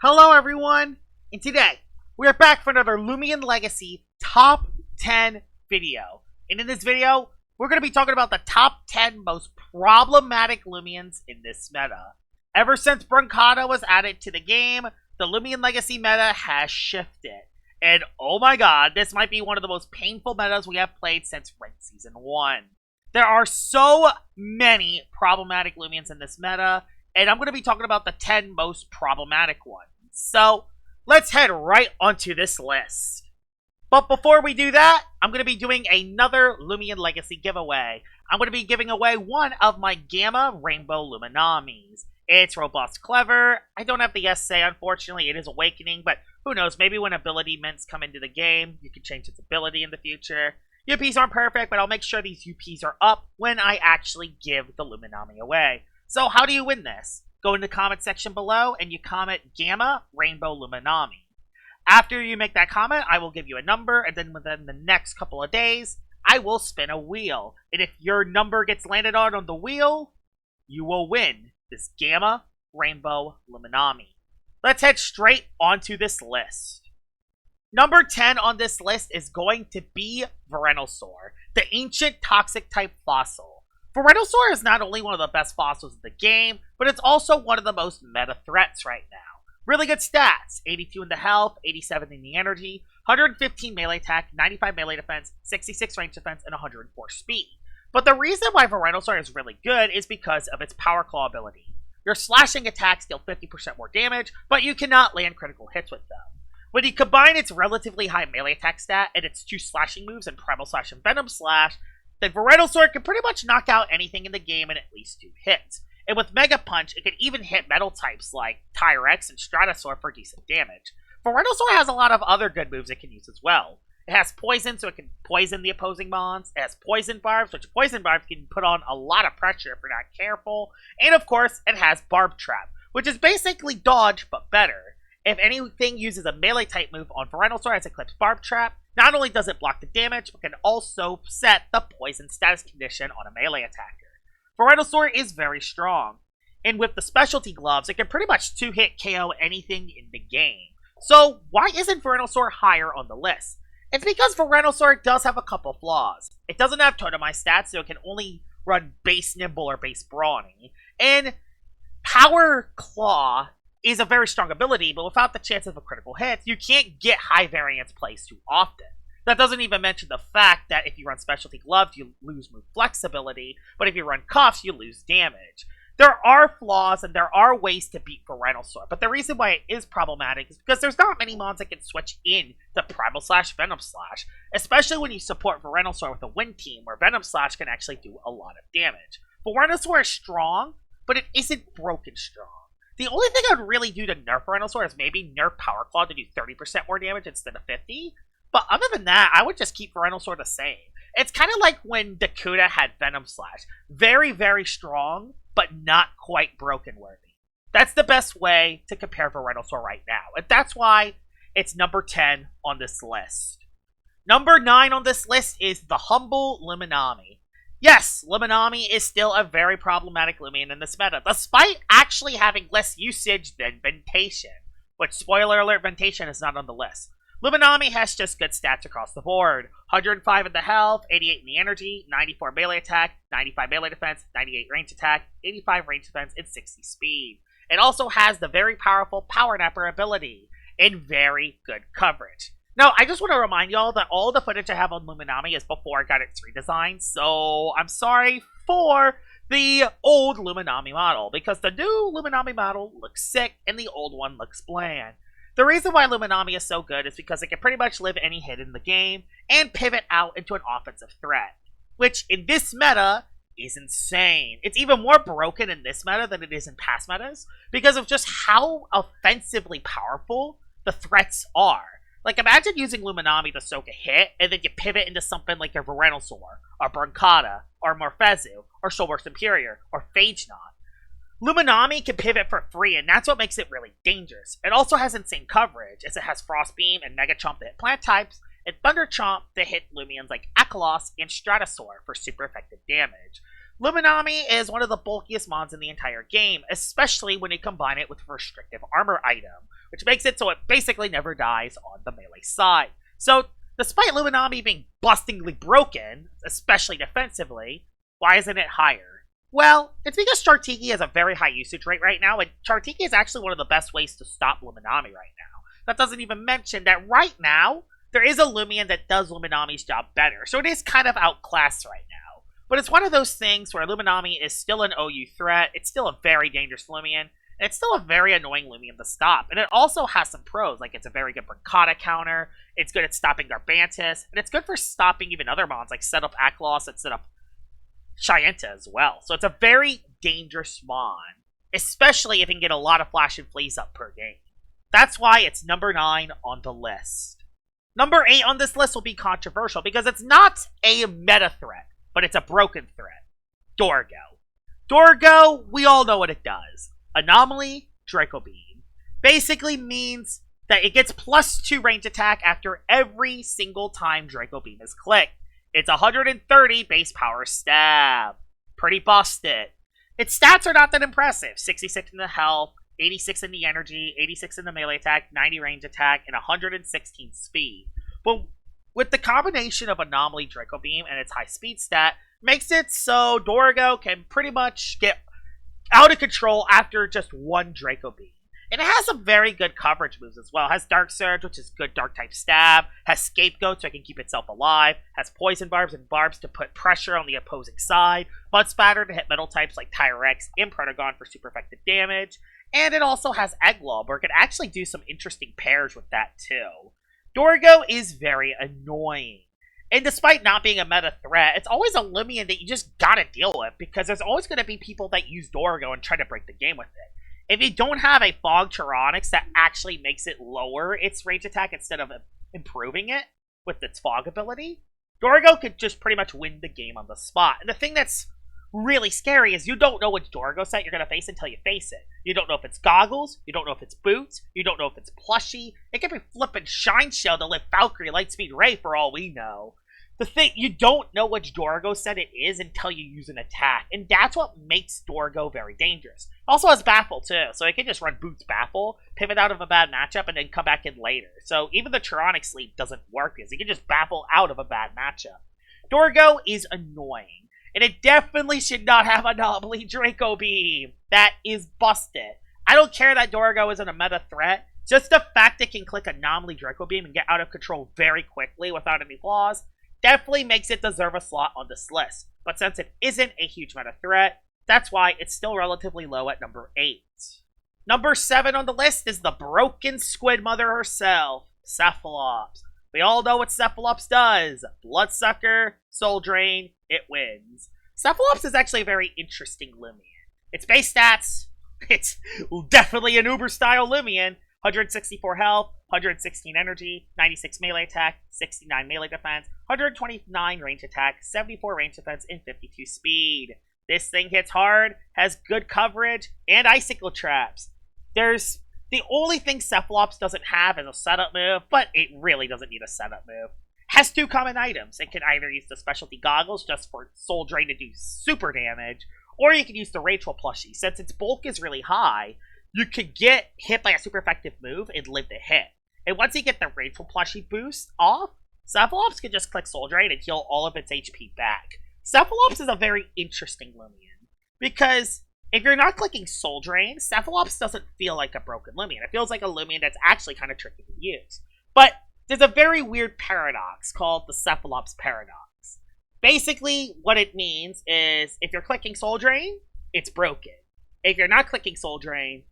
Hello everyone, and today we are back for another Loomian Legacy Top 10 video. And in this video, we're going to be talking about the top 10 most problematic Loomians in this meta. Ever since Broncotta was added to the game, the Loomian Legacy meta has shifted. And oh my god, this might be one of the most painful metas we have played since Ranked Season 1. There are so many problematic Loomians in this meta, and I'm going to be talking about the 10 most problematic ones. So, let's head right onto this list. But before we do that, I'm going to be doing another Loomian Legacy giveaway. I'm going to be giving away one of my Gamma Rainbow Luminamis. It's robust, clever. I don't have the essay, unfortunately. It is awakening, but who knows? Maybe when ability mints come into the game, you can change its ability in the future. UPs aren't perfect, but I'll make sure these UPs are up when I actually give the Luminami away. So how do you win this? Go in the comment section below and you comment Gamma Rainbow Luminami. After you make that comment, I will give you a number, and then within the next couple of days, I will spin a wheel. And if your number gets landed on the wheel, you will win this Gamma Rainbow Luminami. Let's head straight onto this list. Number 10 on this list is going to be Verentosaur, the ancient toxic type fossil. Verentosaur is not only one of the best fossils in the game, but it's also one of the most meta threats right now. Really good stats: 82 in the health, 87 in the energy, 115 melee attack, 95 melee defense, 66 range defense, and 104 speed. But the reason why Verentosaur is really good is because of its Power Claw ability. Your slashing attacks deal 50% more damage, but you cannot land critical hits with them. When you combine its relatively high melee attack stat and its 2 slashing moves in Primal Slash and Venom Slash, then Verentosaur can pretty much knock out anything in the game in at least 2 hits. And with Mega Punch, it can even hit metal types like Trironics and Stratosaur for decent damage. Verentosaur has a lot of other good moves it can use as well. It has Poison, so it can poison the opposing mons. It has Poison Barbs, which Poison Barbs can put on a lot of pressure if you're not careful. And of course, it has Barb Trap, which is basically Dodge, but better. If anything uses a melee type move on Verentosaur as Eclipse Barb Trap, not only does it block the damage, but can also set the poison status condition on a melee attacker. Verentosaur is very strong, and with the specialty gloves, it can pretty much 2-hit KO anything in the game. So why isn't Verentosaur higher on the list? It's because Verentosaur does have a couple flaws. It doesn't have totemized stats, so it can only run base Nimble or base Brawny, and Power Claw is a very strong ability, but without the chance of a critical hit, you can't get high variance plays too often. That doesn't even mention the fact that if you run Specialty Gloves, you lose move flexibility, but if you run Cuffs, you lose damage. There are flaws and there are ways to beat Verentosaur, but the reason why it is problematic is because there's not many mons that can switch in to Primal Slash, Venom Slash, especially when you support Verentosaur with a Wind Team, where Venom Slash can actually do a lot of damage. Verentosaur is strong, but it isn't broken strong. The only thing I would really do to nerf Verentosaur is maybe nerf Power Claw to do 30% more damage instead of 50%. But other than that, I would just keep Verentosaur the same. It's kind of like when Dakota had Venom Slash. Very, very strong, but not quite broken worthy. That's the best way to compare Verentosaur right now. And that's why it's number 10 on this list. Number 9 on this list is the Humble Luminami. Yes, Luminami is still a very problematic Loomian in this meta, despite actually having less usage than Ventation, which, spoiler alert, Ventation is not on the list. Luminami has just good stats across the board. 105 in the health, 88 in the energy, 94 melee attack, 95 melee defense, 98 range attack, 85 range defense, and 60 speed. It also has the very powerful Power Napper ability, and very good coverage. Now, I just want to remind y'all that all the footage I have on Luminami is before I got its redesign, so I'm sorry for the old Luminami model, because the new Luminami model looks sick and the old one looks bland. The reason why Luminami is so good is because it can pretty much live any hit in the game and pivot out into an offensive threat, which in this meta is insane. It's even more broken in this meta than it is in past metas because of just how offensively powerful the threats are. Like, imagine using Luminami to soak a hit, and then you pivot into something like your Verentosaur, or Broncotta, or Morphezu, or Soulworth Superior, or Phagenaut. Luminami can pivot for free, and that's what makes it really dangerous. It also has insane coverage, as it has Frost Beam and Mega Chomp to hit plant types, and Thunder Chomp to hit Loomians like Akalos and Stratosaur for super effective damage. Luminami is one of the bulkiest mons in the entire game, especially when you combine it with a restrictive armor item, which makes it so it basically never dies on the melee side. So, despite Luminami being bustingly broken, especially defensively, why isn't it higher? Well, it's because Chartiki has a very high usage rate right now, and Chartiki is actually one of the best ways to stop Luminami right now. That doesn't even mention that right now, there is a Loomian that does Luminami's job better, so it is kind of outclassed right now. But it's one of those things where Luminami is still an OU threat, it's still a very dangerous Loomian, and it's still a very annoying Loomian to stop. And it also has some pros, like it's a very good Broncotta counter, it's good at stopping Garbantis, and it's good for stopping even other mons like Set Up Aklos and Set Up Chienta as well. So it's a very dangerous mon, especially if you can get a lot of Flash and Fleas up per game. That's why it's number 9 on the list. Number 8 on this list will be controversial because it's not a meta threat, but it's a broken threat. Dorggo. Dorggo, we all know what it does. Anomaly, Draco Beam. Basically means that it gets +2 range attack after every single time Draco Beam is clicked. It's 130 base power stab. Pretty busted. Its stats are not that impressive. 66 in the health, 86 in the energy, 86 in the melee attack, 90 range attack, and 116 speed. But with the combination of Anomaly, Draco Beam, and its high speed stat, makes it so Dorggo can pretty much get out of control after just one Draco Beam. And it has some very good coverage moves as well. It has Dark Surge, which is good Dark type stab. Has Scapegoat, so it can keep itself alive. Has Poison Barbs and Barbs to put pressure on the opposing side. Mud Spatter to hit metal types like Trironics and Protogon for super effective damage. And it also has Egg Lob, where it can actually do some interesting pairs with that too. Dorggo is very annoying. And despite not being a meta threat, it's always a Loomian that you just gotta deal with, because there's always going to be people that use Dorggo and try to break the game with it. If you don't have a Fog Trironics that actually makes it lower its range attack instead of improving it with its Fog ability, Dorggo could just pretty much win the game on the spot. And the thing that's really scary is you don't know which Dorggo set you're going to face until you face it. You don't know if it's Goggles, you don't know if it's Boots, you don't know if it's Plushie. It could be flipping Shine Shell to live Valkyrie Lightspeed Ray for all we know. The thing, you don't know which Dorggo set it is until you use an attack, and that's what makes Dorggo very dangerous. It also has Baffle too, so it can just run Boots Baffle, pivot out of a bad matchup, and then come back in later. So even the Trironics sleep doesn't work, because it can just Baffle out of a bad matchup. Dorggo is annoying, and it definitely should not have Anomaly Draco Beam. That is busted. I don't care that Dorggo isn't a meta threat, just the fact it can click Anomaly Draco Beam and get out of control very quickly without any flaws definitely makes it deserve a slot on this list. But since it isn't a huge meta threat, that's why it's still relatively low at number 8. Number 7 on the list is the broken squid mother herself, Sephilops. We all know what Sephilops does. Bloodsucker, Soul Drain, it wins. Sephilops is actually a very interesting Loomian. Its base stats, it's definitely an Uber-style Loomian. 164 health, 116 energy, 96 melee attack, 69 melee defense, 129 range attack, 74 range defense, and 52 speed. This thing hits hard, has good coverage, and icicle traps. There's the only thing Sephilops doesn't have is a setup move, but it really doesn't need a setup move. Has 2 common items. It can either use the specialty goggles just for Soul Drain to do super damage, or you can use the Rachel plushie. Since its bulk is really high, you could get hit by a super effective move and live the hit. And once you get the Rachel plushie boost off, Sephilops can just click Soul Drain and heal all of its HP back. Sephilops is a very interesting Loomian, because if you're not clicking Soul Drain, Sephilops doesn't feel like a broken Loomian. It feels like a Loomian that's actually kind of tricky to use. But there's a very weird paradox called the Sephilops paradox. Basically, what it means is if you're clicking Soul Drain, it's broken. If you're not clicking Soul Drain,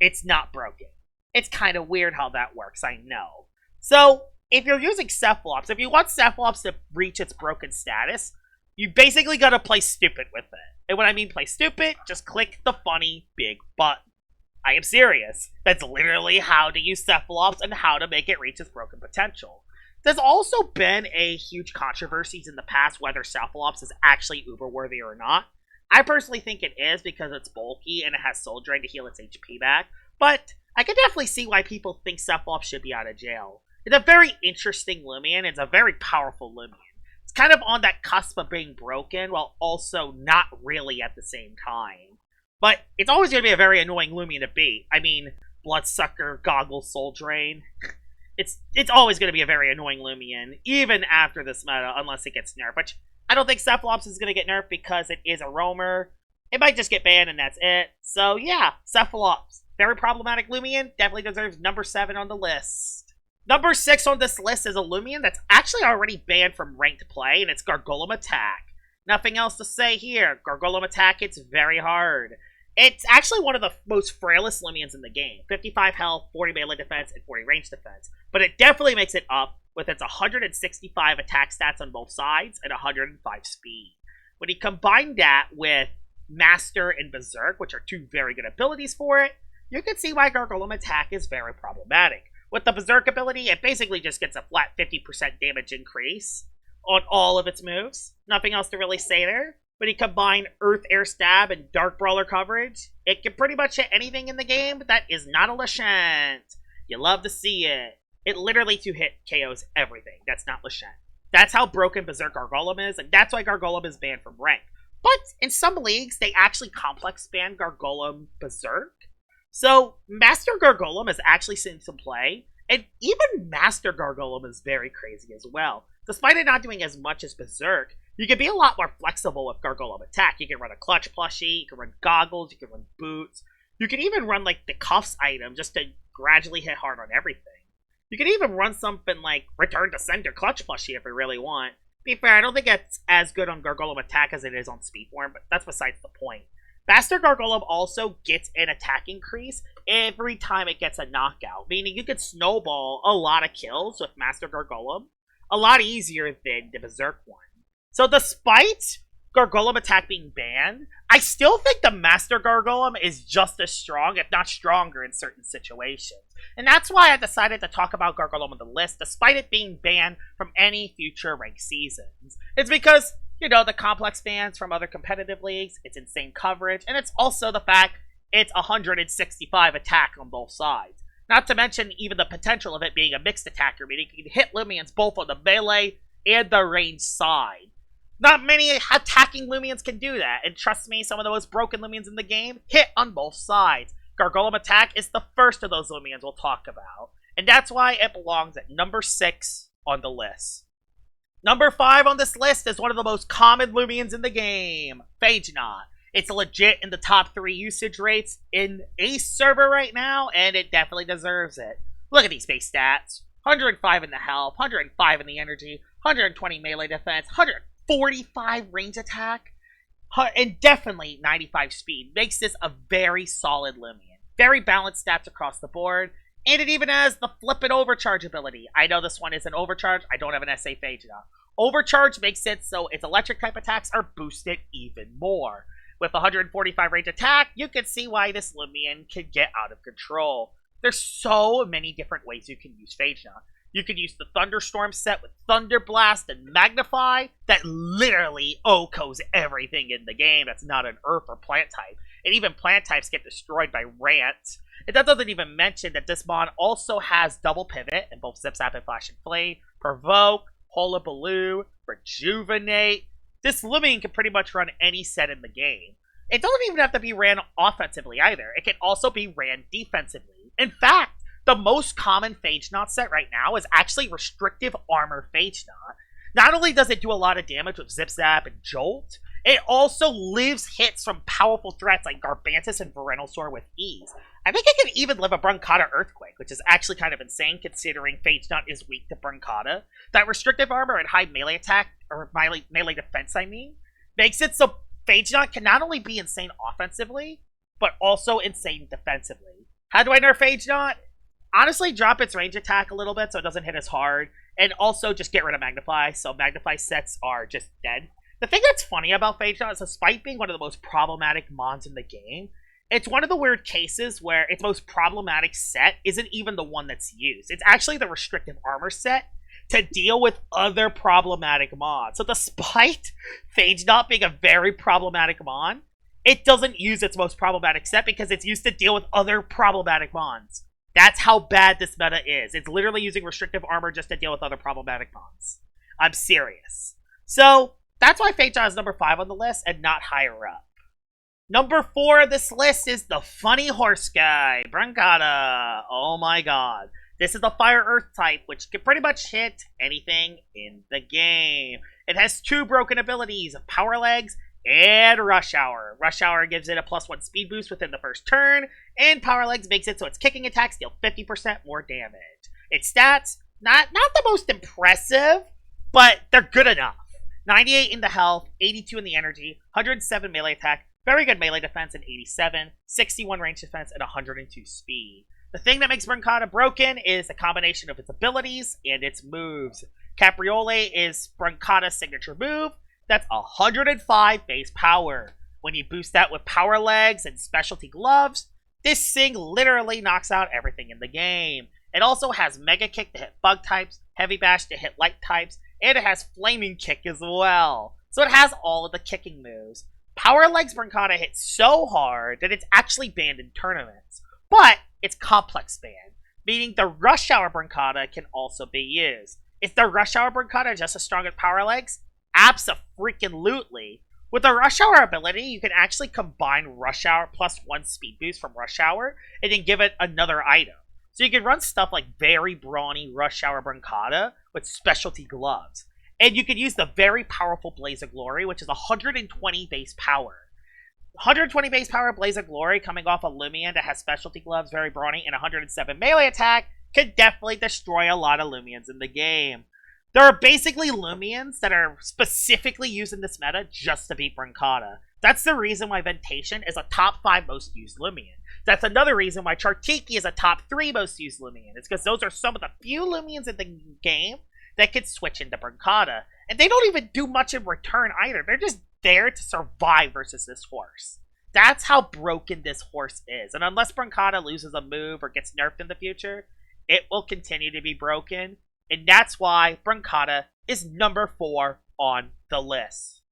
it's not broken. It's kind of weird how that works, I know. So, if you're using Sephilops, if you want Sephilops to reach its broken status, you basically gotta play stupid with it. And when I mean play stupid, just click the funny big button. I am serious. That's literally how to use Sephilops and how to make it reach its broken potential. There's also been a huge controversies in the past whether Sephilops is actually uber worthy or not. I personally think it is because it's bulky and it has Soul Drain to heal its HP back, but I can definitely see why people think Sephilops should be out of jail. It's a very interesting Loomian, it's a very powerful Loomian. It's kind of on that cusp of being broken while also not really at the same time. But it's always going to be a very annoying Loomian to beat. I mean, Bloodsucker, Goggle, Soul Drain. It's always going to be a very annoying Loomian, even after this meta, unless it gets nerfed. Which I don't think Sephilops is going to get nerfed because it is a roamer. It might just get banned and that's it. So yeah, Sephilops. Very problematic Loomian. Definitely deserves number 7 on the list. Number 6 on this list is a Loomian that's actually already banned from ranked play, and it's Gargolem Attack. Nothing else to say here. Gargolem Attack hits very hard. It's actually one of the most frailest Loomians in the game. 55 health, 40 melee defense, and 40 range defense. But it definitely makes it up with its 165 attack stats on both sides and 105 speed. When you combine that with Master and Berserk, which are 2 very good abilities for it, you can see why Gargolem Attack is very problematic. With the Berserk ability, it basically just gets a flat 50% damage increase on all of its moves. Nothing else to really say there. When you combine Earth, Air Stab, and Dark Brawler coverage, it can pretty much hit anything in the game that is not a Lashant. You love to see it. It literally 2-hit KOs everything that's not Lashant. That's how broken Berserk Gargolem is, and that's why Gargolem is banned from rank. But in some leagues, they actually complex ban Gargolem Berserk. So Master Gargolem has actually seen some play, and even Master Gargolem is very crazy as well. Despite it not doing as much as Berserk, you can be a lot more flexible with Gargolem Attack. You can run a Clutch plushie, you can run Goggles, you can run Boots. You can even run like the Cuffs item just to gradually hit hard on everything. You can even run something like Return to Sender Clutch plushie if you really want. To be fair, I don't think it's as good on Gargolem Attack as it is on Speed Form, but that's besides the point. Master Gargolem also gets an attack increase every time it gets a knockout, meaning you could snowball a lot of kills with Master Gargolem, a lot easier than the Berserk one. So despite Gargolem Attack being banned, I still think the Master Gargolem is just as strong, if not stronger, in certain situations. And that's why I decided to talk about Gargolem on the list, despite it being banned from any future ranked seasons. It's because, you know, the complex fans from other competitive leagues, it's insane coverage, and it's also the fact it's 165 attack on both sides. Not to mention even the potential of it being a mixed attacker, meaning you can hit Loomians both on the melee and the range side. Not many attacking Loomians can do that, and trust me, some of the most broken Loomians in the game hit on both sides. Gargolem Attack is the first of those Loomians we'll talk about, and that's why it belongs at number 6 on the list. Number 5 on this list is one of the most common Loomians in the game, Phagenaut. It's legit in the top 3 usage rates in Ace server right now, and it definitely deserves it. Look at these base stats. 105 in the health, 105 in the energy, 120 melee defense, 145 range attack, and definitely 95 speed. Makes this a very solid Loomian. Very balanced stats across the board, and it even has the Flip and Overcharge ability. I know this one is an Overcharge. I don't have an SA Phagenaut. Overcharge makes it so its electric type attacks are boosted even more. With 145 range attack, you can see why this Loomian can get out of control. There's so many different ways you can use Phagenaut. You could use the Thunderstorm set with Thunder Blast and Magnify that literally OHKOs everything in the game that's not an Earth or Plant type. And even Plant types get destroyed by Rant. And that doesn't even mention that this mod also has double pivot in both Zip Zap and Flash and Flame, Provoke, Hullabaloo, Rejuvenate. This Loomian can pretty much run any set in the game. It doesn't even have to be ran offensively either. It can also be ran defensively. In fact, the most common Phagenaut set right now is actually Restrictive Armor Phagenaut. Not only does it do a lot of damage with Zip Zap and Jolt, it also lives hits from powerful threats like Garbantus and Verentosaur with ease. I think it can even live a Broncotta Earthquake, which is actually kind of insane considering Phagenaut is weak to Broncotta. That Restrictive Armor and high melee attack, or melee defense I mean, makes it so Phagenaut can not only be insane offensively, but also insane defensively. How do I nerf Phagenaut? Honestly, drop its range attack a little bit so it doesn't hit as hard, and also just get rid of Magnify, so Magnify sets are just dead. The thing that's funny about Phagenaut is despite being one of the most problematic mons in the game, it's one of the weird cases where its most problematic set isn't even the one that's used. It's actually the Restrictive Armor set to deal with other problematic mons. So despite Phagenaut being a very problematic mon, it doesn't use its most problematic set because it's used to deal with other problematic mons. That's how bad this meta is. It's literally using Restrictive Armor just to deal with other problematic mons. I'm serious. So that's why Phagenaut is number 5 on the list and not higher up. Number 4 of this list is the funny horse guy, Broncotta. Oh my god. This is the Fire Earth type, which can pretty much hit anything in the game. It has 2 broken abilities, Power Legs and Rush Hour. Rush Hour gives it a +1 speed boost within the first turn, and Power Legs makes it so its kicking attacks deal 50% more damage. Its stats, not the most impressive, but they're good enough. 98 in the health, 82 in the energy, 107 melee attack, very good melee defense, and 87, 61 range defense, and 102 speed. The thing that makes Broncotta broken is the combination of its abilities and its moves. Capriole is Broncotta's signature move. That's 105 base power. When you boost that with Power Legs and Specialty Gloves, this thing literally knocks out everything in the game. It also has Mega Kick to hit Bug types, Heavy Bash to hit Light types, and it has Flaming Kick as well. So it has all of the kicking moves. Power Legs Broncotta hits so hard that it's actually banned in tournaments. But it's complex banned, meaning the Rush Hour Broncotta can also be used. Is the Rush Hour Broncotta just as strong as Power Legs? Abso-freaking-lutely. With the Rush Hour ability, you can actually combine Rush Hour +1 speed boost from Rush Hour and then give it another item. So you can run stuff like very brawny Rush Hour Broncotta with Specialty Gloves. And you can use the very powerful Blaze of Glory, which is 120 base power. 120 base power Blaze of Glory coming off a Loomian that has Specialty Gloves, very brawny, and 107 melee attack could definitely destroy a lot of Loomians in the game. There are basically Loomians that are specifically used in this meta just to beat Broncotta. That's the reason why Ventation is a top 5 most used Loomian. That's another reason why Chartiki is a top 3 most used Loomian. It's because those are some of the few Loomians in the game that could switch into Broncotta. And they don't even do much in return either. They're just there to survive versus this horse. That's how broken this horse is. And unless Broncotta loses a move or gets nerfed in the future, it will continue to be broken. And that's why Broncotta is number 4 on the list.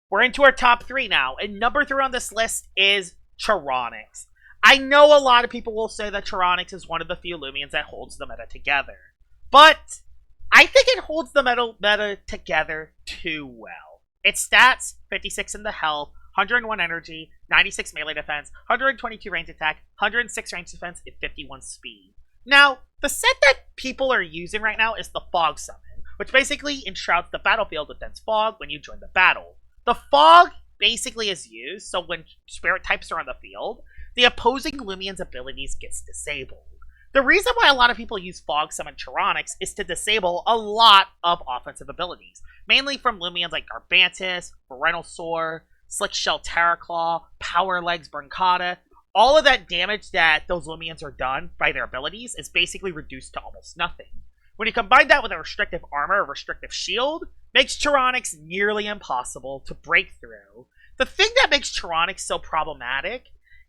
We're into our top 3 now. And number 3 on this list is Trironics. I know a lot of people will say that Trironics is one of the few Loomians that holds the meta together. But I think it holds the meta together too well. Its stats, 56 in the health, 101 energy, 96 melee defense, 122 range attack, 106 range defense, and 51 speed. Now, the set that people are using right now is the Fog Summon, which basically enshrouds the battlefield with dense fog when you join the battle. The fog basically is used so when spirit types are on the field, the opposing Loomian's abilities gets disabled. The reason why a lot of people use Fog Summon Trironics is to disable a lot of offensive abilities, mainly from Loomians like Garbantus, Verentosaur, Slick Shell Terraclaw, Power Legs Broncotta. All of that damage that those Loomians are done by their abilities is basically reduced to almost nothing. When you combine that with a restrictive armor or restrictive shield, makes Trironics nearly impossible to break through. The thing that makes Trironics so problematic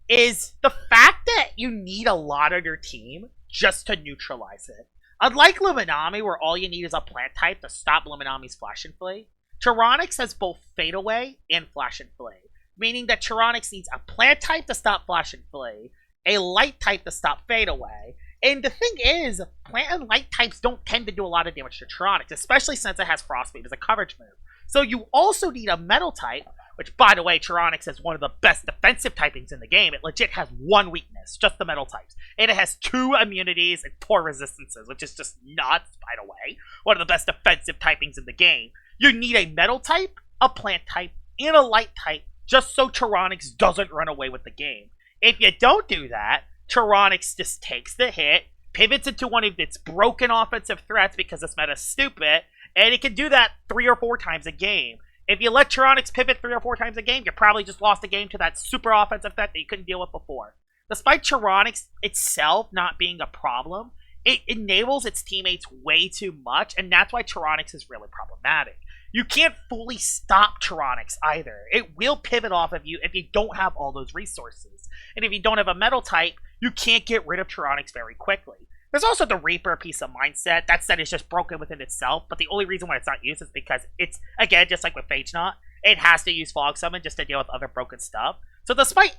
is the fact that you need a lot on your team just to neutralize it. Unlike Luminami, where all you need is a plant type to stop Luminami's Flash and Flay, Trironics has both Fade Away and Flash and Flay, meaning that Trironics needs a plant type to stop Flash and Flay, a light type to stop Fade Away, and the thing is, plant and light types don't tend to do a lot of damage to Trironics, especially since it has Frostbite as a coverage move. So you also need a metal type, which, by the way, Trironics is one of the best defensive typings in the game. It legit has one weakness, just the metal types. And it has 2 immunities and 4 resistances, which is just nuts, by the way. One of the best defensive typings in the game. You need a metal type, a plant type, and a light type, just so Trironics doesn't run away with the game. If you don't do that, Trironics just takes the hit, pivots into one of its broken offensive threats because this meta's stupid, and it can do that 3 or 4 times a game. If you let Trironics pivot 3 or 4 times a game, you probably just lost the game to that super offensive threat that you couldn't deal with before. Despite Trironics itself not being a problem, it enables its teammates way too much, and that's why Trironics is really problematic. You can't fully stop Trironics either. It will pivot off of you if you don't have all those resources. And if you don't have a metal type, you can't get rid of Trironics very quickly. There's also the Reaper piece of mindset. That set is just broken within itself, but the only reason why it's not used is because it's, again, just like with Phagenaut, it has to use Fog Summon just to deal with other broken stuff. So despite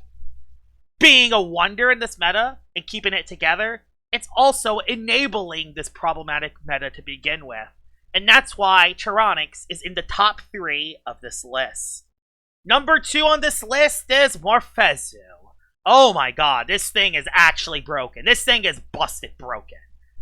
being a wonder in this meta and keeping it together, it's also enabling this problematic meta to begin with. And that's why Trironics is in the top 3 of this list. Number 2 on this list is Morphezu. Oh my god, this thing is actually broken. This thing is busted broken.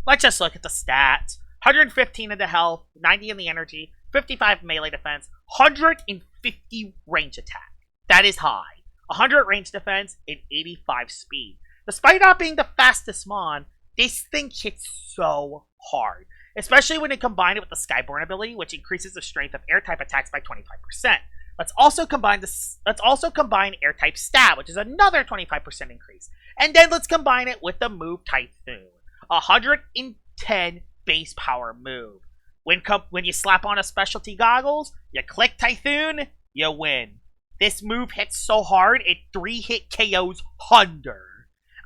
Let's just look at the stats. 115 in the health, 90 in the energy, 55 melee defense, 150 range attack. That is high. 100 range defense, and 85 speed. Despite not being the fastest mon, this thing hits so hard. Especially when you combine it with the Skyborn ability, which increases the strength of air-type attacks by 25%. Let's also combine air-type stat, which is another 25% increase. And then let's combine it with the move Typhoon. 110 base power move. When you slap on a specialty goggles, you click Typhoon, you win. This move hits so hard, it 3-hit KOs Hunter.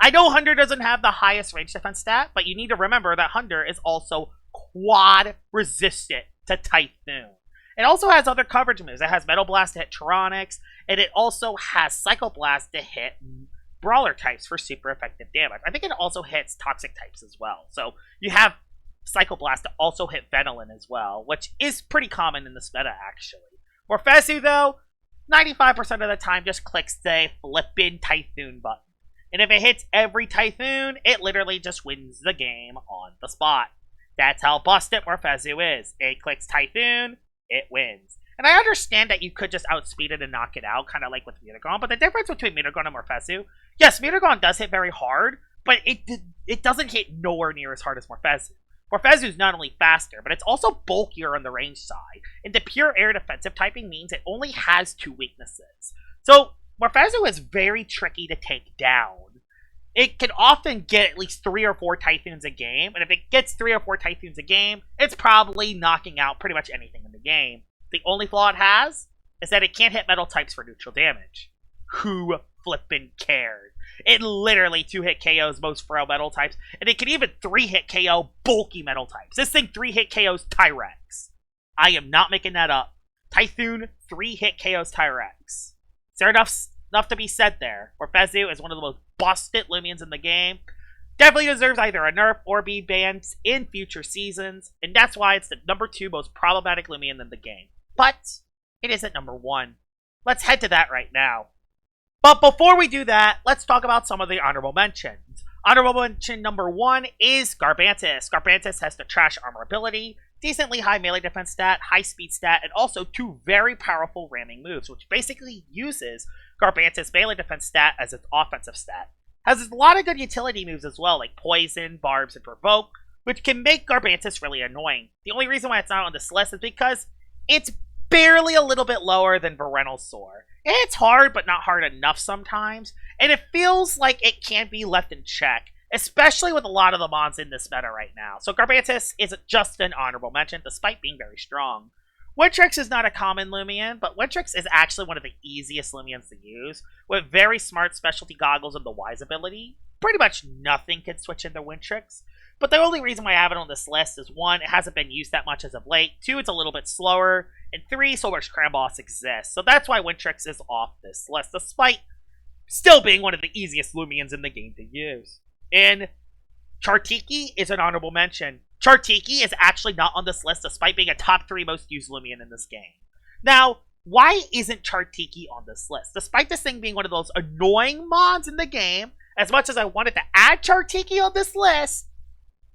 I know Hunter doesn't have the highest range defense stat, but you need to remember that Hunter is also quad resistant to Typhoon. It also has other coverage moves. It has Metal Blast to hit Trironics, and it also has Psycho Blast to hit Brawler types for super effective damage. I think it also hits Toxic types as well. So you have Psycho Blast to also hit Venilin as well, which is pretty common in this meta, actually. Morphezu, though, 95% of the time just clicks the flippin' Typhoon button. And if it hits every Typhoon, it literally just wins the game on the spot. That's how busted Morphezu is. It clicks Typhoon, it wins. And I understand that you could just outspeed it and knock it out, kind of like with Mutagon, but the difference between Mutagon and Morphezu, yes, Mutagon does hit very hard, but it doesn't hit nowhere near as hard as Morphezu. Morphezu is not only faster, but it's also bulkier on the range side, and the pure air defensive typing means it only has 2 weaknesses. So, Morphezu is very tricky to take down. It can often get at least 3 or 4 Typhoons a game, and if it gets 3 or 4 Typhoons a game, it's probably knocking out pretty much anything in the game. The only flaw it has is that it can't hit metal types for neutral damage. Who flippin' cared? It literally 2-hit KOs most frail metal types, and it can even 3-hit KO bulky metal types. This thing 3-hit KOs Tyrex. I am not making that up. Typhoon 3-hit KOs Tyrex. Is there enough to be said there? Morphezu is one of the most busted Loomians in the game. Definitely deserves either a nerf or be banned in future seasons, and that's why it's the number 2 most problematic Loomian in the game. But it isn't number 1. Let's head to that right now. But before we do that, let's talk about some of the honorable mentions. Honorable mention number 1 is Garbantis. Garbantis has the trash armor ability, decently high melee defense stat, high speed stat, and also 2 very powerful ramming moves, which basically uses Garbantis' melee defense stat as its offensive stat. Has a lot of good utility moves as well, like Poison, Barbs, and Provoke, which can make Garbantis really annoying. The only reason why it's not on this list is because it's barely a little bit lower than Verentosaur. It's hard, but not hard enough sometimes, and it feels like it can't be left in check, especially with a lot of the mons in this meta right now. So Garbantis is just an honorable mention, despite being very strong. Wintrix is not a common Loomian, but Wintrix is actually one of the easiest Loomians to use, with very smart specialty goggles and the Wise ability. Pretty much nothing can switch into Wintrix, but the only reason why I have it on this list is 1, it hasn't been used that much as of late, 2, it's a little bit slower, and 3, so much Cram Boss exists. So that's why Wintrix is off this list, despite still being one of the easiest Loomians in the game to use. And Chartiki is an honorable mention. Chartiki is actually not on this list, despite being a top 3 most used Loomian in this game. Now, why isn't Chartiki on this list? Despite this thing being one of those annoying mods in the game, as much as I wanted to add Chartiki on this list,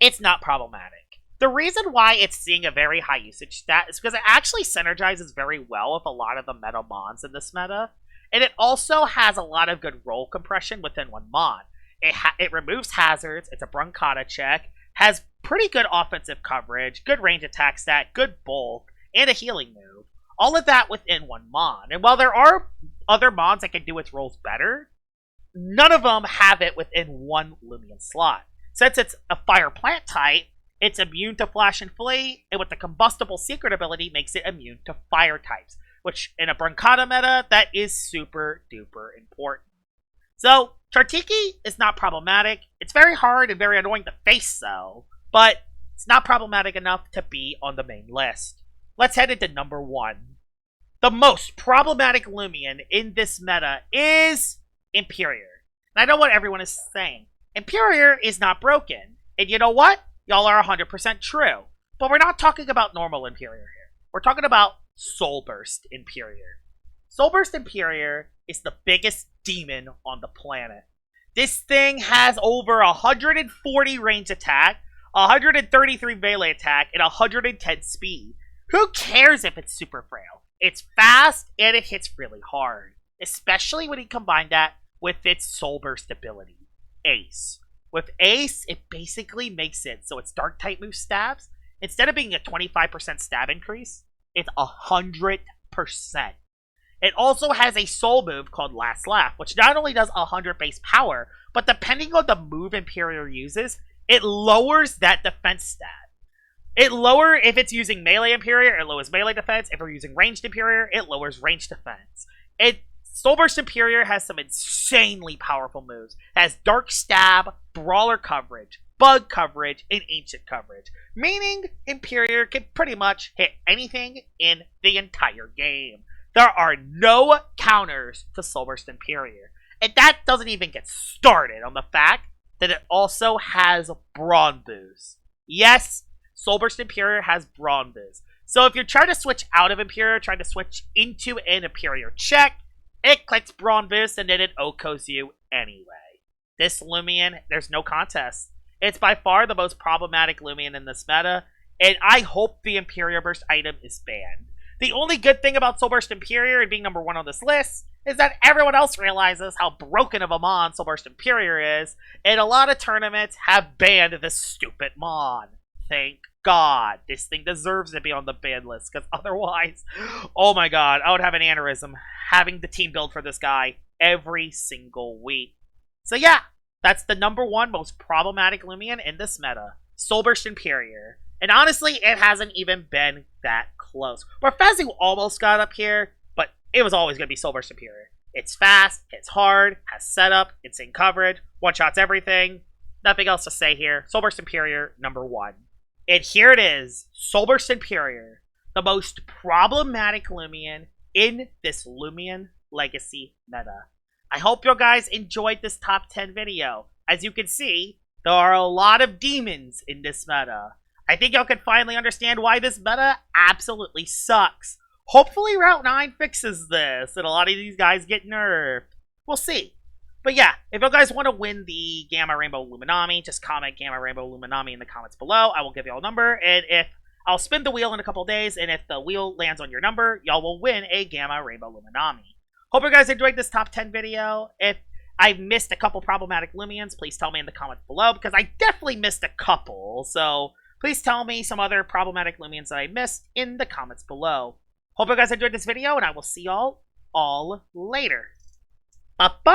it's not problematic. The reason why it's seeing a very high usage stat is because it actually synergizes very well with a lot of the meta mons in this meta, and it also has a lot of good roll compression within one mod. It removes hazards, it's a Broncotta check, has pretty good offensive coverage, good range attack stat, good bulk, and a healing move. All of that within one mod. And while there are other mods that can do its rolls better, none of them have it within one Loomian slot. Since it's a fire plant type, it's immune to Flash and Flee, and with the combustible secret ability makes it immune to fire types, which in a Broncotta meta, that is super duper important. So, Chartiki is not problematic. It's very hard and very annoying to face though, but it's not problematic enough to be on the main list. Let's head into number 1. The most problematic Loomian in this meta is Imperior. And I know what everyone is saying. Imperior is not broken. And you know what? Y'all are 100% true. But we're not talking about normal Imperior here. We're talking about Soul Burst Imperior. Soulburst Imperior is the biggest demon on the planet. This thing has over 140 range attack, 133 melee attack, and 110 speed. Who cares if it's super frail? It's fast and it hits really hard, especially when you combine that with its Soulburst ability, Ace. With Ace, it basically makes it so its dark type move stabs, instead of being a 25% stab increase, it's 100%. It also has a soul move called Last Laugh, which not only does 100 base power, but depending on the move Imperior uses, it lowers that defense stat. If it's using melee Imperior, it lowers melee defense. If we're using ranged Imperior, it lowers ranged defense. Soulburst Imperior has some insanely powerful moves. It has Dark Stab, Brawler coverage, Bug coverage, and Ancient coverage. Meaning, Imperior can pretty much hit anything in the entire game. There are no counters to Soulburst Imperior. And that doesn't even get started on the fact that it also has Brawn Boost. Yes, Soulburst Imperior has Brawn Boost. So if you're trying to switch out of Imperior, trying to switch into an Imperior check, it clicks Brawn Boost and then it OHKOs you anyway. This Loomian, there's no contest. It's by far the most problematic Loomian in this meta, and I hope the Imperior Burst item is banned. The only good thing about Soulburst Imperior and being number 1 on this list is that everyone else realizes how broken of a mon Soulburst Imperior is, and a lot of tournaments have banned this stupid mon. Thank God. This thing deserves to be on the ban list, because otherwise, oh my god, I would have an aneurysm having the team build for this guy every single week. So yeah, that's the number 1 most problematic Loomian in this meta, Soulburst Imperior. And honestly, it hasn't even been that close. Morphezu almost got up here, but it was always going to be Soulburst Imperior. It's fast, it's hard, has setup, insane coverage, one-shots everything. Nothing else to say here. Soulburst Imperior, number 1. And here it is, Soulburst Imperior, the most problematic Loomian in this Loomian Legacy meta. I hope you guys enjoyed this top 10 video. As you can see, there are a lot of demons in this meta. I think y'all can finally understand why this meta absolutely sucks. Hopefully Route 9 fixes this, and a lot of these guys get nerfed. We'll see. But yeah, if you guys want to win the Gamma Rainbow Luminami, just comment Gamma Rainbow Luminami in the comments below. I will give y'all a number, and if I'll spin the wheel in a couple days, and if the wheel lands on your number, y'all will win a Gamma Rainbow Luminami. Hope you guys enjoyed this top 10 video. If I missed a couple problematic Loomians, please tell me in the comments below, because I definitely missed a couple, so please tell me some other problematic Loomians that I missed in the comments below. Hope you guys enjoyed this video, and I will see y'all all later. Bye-bye!